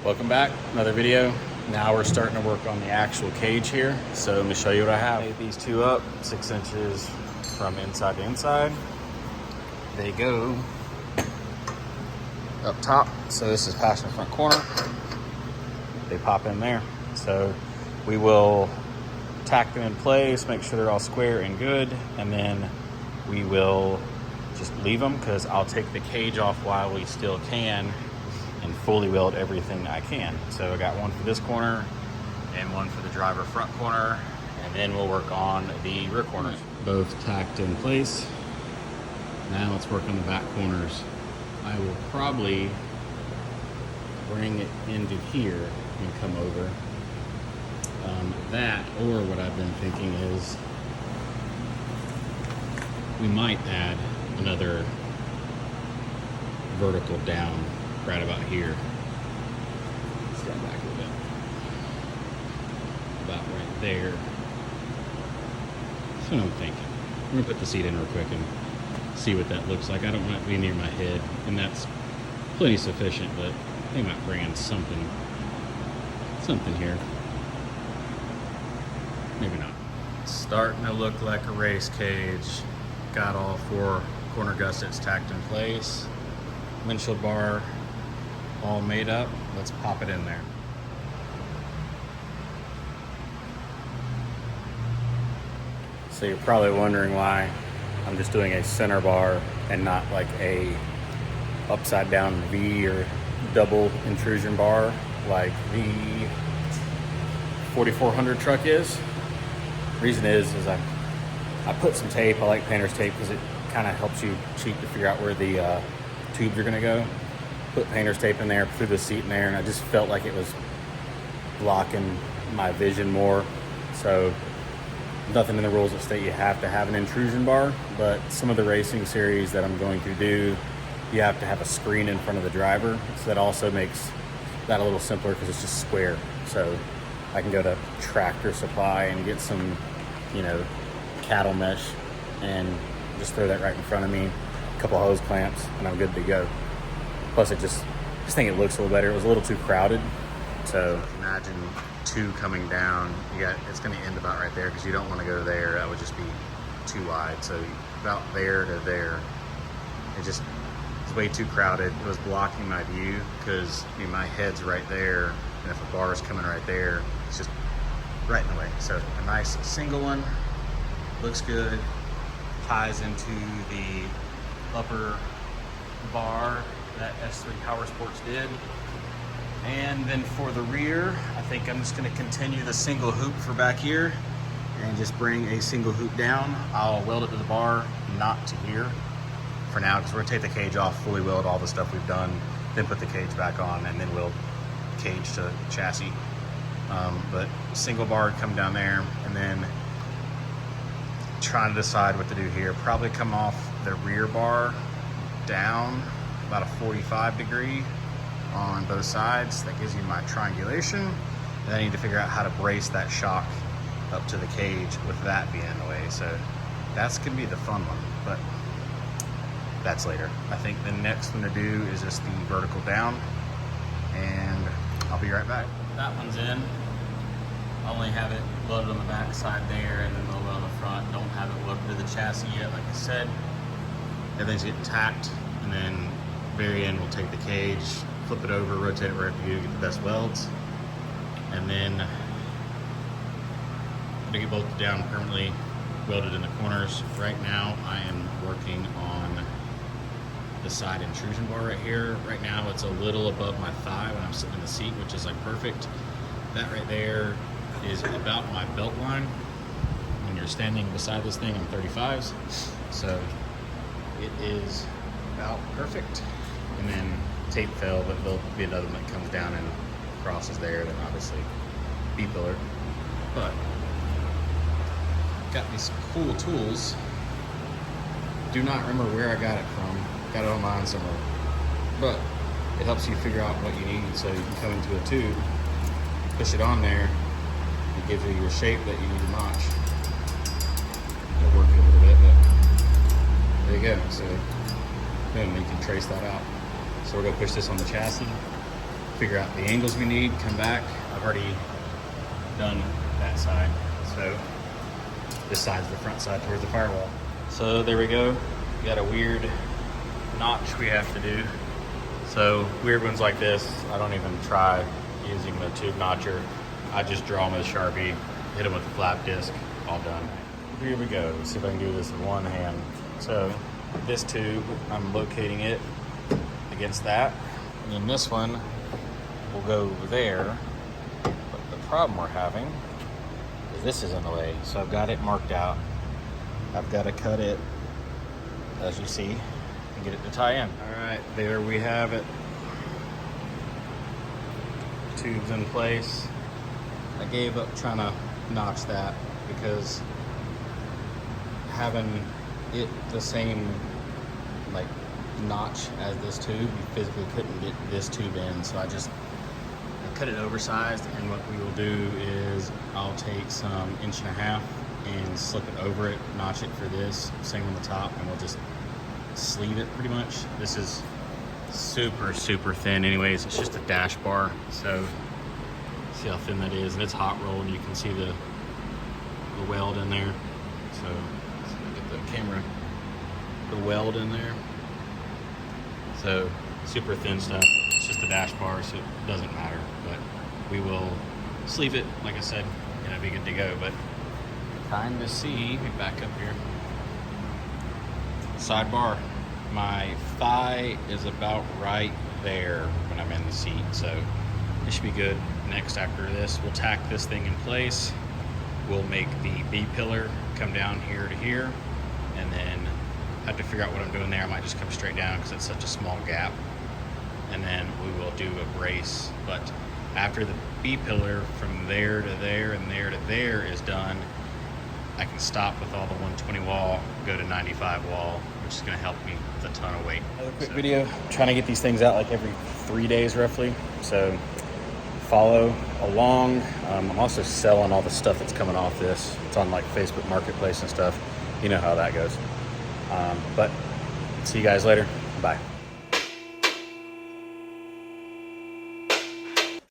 Welcome back, another video. Now we're starting to work on the actual cage here. So let me show you what I have. Made these two up 6 inches from inside to inside. They go up top. So this is passenger front corner. They pop in there. So we will tack them in place, make sure they're all square and good, and then we will just leave them because I'll take the cage off while we still can and fully weld everything I can. So I got one for this corner and one for the driver front corner, and then we'll work on the rear corners. Both tacked in place. Now let's work on the back corners. I will probably bring it into here and come over. That, or what I've been thinking is we might add another vertical down right about here. Stand back a little bit. About right there. That's what I'm thinking. I'm gonna put the seat in real quick and see what that looks like. I don't want it to be near my head, and that's plenty sufficient, but I think I might bring in something here. Maybe not. Starting to look like a race cage. Got all 4 corner gussets tacked in place. Windshield bar all made up. Let's pop it in there. So you're probably wondering why I'm just doing a center bar and not like a upside down V or double intrusion bar like the 4400 truck is. Reason is I put some tape. I like painter's tape because it kind of helps you cheat to figure out where the tubes are gonna go. Put painter's tape in there, threw the seat in there, and I just felt like it was blocking my vision more. So nothing in the rules that state you have to have an intrusion bar, but some of the racing series that I'm going to do, you have to have a screen in front of the driver. So that also makes that a little simpler because it's just square. So I can go to Tractor Supply and get some, cattle mesh and just throw that right in front of me, a couple hose clamps, and I'm good to go. Plus I just think it looks a little better. It was a little too crowded. So imagine 2 coming down. It's gonna end about right there because you don't want to go there. That would just be too wide. So about there to there. It's way too crowded. It was blocking my view because my head's right there, and if a bar is coming right there, it's just right in the way. So a nice single one, looks good, ties into the upper bar that S3 Power Sports did. And then for the rear, I think I'm just gonna continue the single hoop for back here and just bring a single hoop down. I'll weld it to the bar, not to here for now, because we're gonna take the cage off, fully weld all the stuff we've done, then put the cage back on, and then weld cage to chassis. But single bar come down there, and then trying to decide what to do here. Probably come off the rear bar down about a 45 degree on both sides. That gives you my triangulation. And I need to figure out how to brace that shock up to the cage with that being in the way. So that's gonna be the fun one, but that's later. I think the next one to do is just the vertical down, and I'll be right back. That one's in. I only have it loaded on the back side there and then a little bit on the front. Don't have it loaded to the chassis yet, like I said. Everything's getting tacked, and then very end we'll take the cage, flip it over, rotate it wherever you get the best welds, and then to get bolted down permanently, welded in the corners. Right now I am working on the side intrusion bar right here. Right now it's a little above my thigh when I'm sitting in the seat, which is like perfect. That right there is about my belt line. When you're standing beside this thing, I'm 35s, so it is about perfect. And then tape fell, but there'll be another one that comes down and crosses there, then obviously B-pillar. But got these cool tools. Do not remember where I got it from. Got it online somewhere. But it helps you figure out what you need, so you can come into a tube, push it on there, it gives you your shape that you need to notch. It'll work a little bit, but there you go. So boom, you can trace that out. So we're gonna push this on the chassis, figure out the angles we need, come back. I've already done that side. So this side's the front side towards the firewall. So there we go. We got a weird notch we have to do. So weird ones like this, I don't even try using the tube notcher. I just draw them with a Sharpie, hit them with the flap disc, all done. Here we go. Let's see if I can do this with one hand. So this tube, I'm locating it against that. And then this one will go there. But the problem we're having is this is in the way. So I've got it marked out. I've got to cut it, as you see, and get it to tie in. All right, there we have it. Tubes in place. I gave up trying to notch that because having it the same like notch as this tube, you physically couldn't get this tube in, so I cut it oversized, and what we will do is I'll take some 1.5 inches and slip it over it, notch it for this, same on the top, and we'll just sleeve it pretty much. This is super thin anyways. It's just a dash bar, so see how thin that is, and it's hot rolled, and you can see the weld in there. So get the camera, the weld in there. So super thin stuff. It's just a dash bar, so it doesn't matter, but we will sleeve it, like I said, and it'll be good to go. But kind of see, let me back up here. Sidebar, my thigh is about right there when I'm in the seat, so it should be good. Next, after this, we'll tack this thing in place. We'll make the B-pillar come down here to here, and then have to figure out what I'm doing there. I might just come straight down because it's such a small gap. And then we will do a brace. But after the B-pillar from there to there and there to there is done, I can stop with all the 120 wall, go to 95 wall, which is gonna help me with a ton of weight. Another quick video, I'm trying to get these things out like every 3 days roughly. So follow along. I'm also selling all the stuff that's coming off this. It's on like Facebook Marketplace and stuff. You know how that goes. But see you guys later. Bye.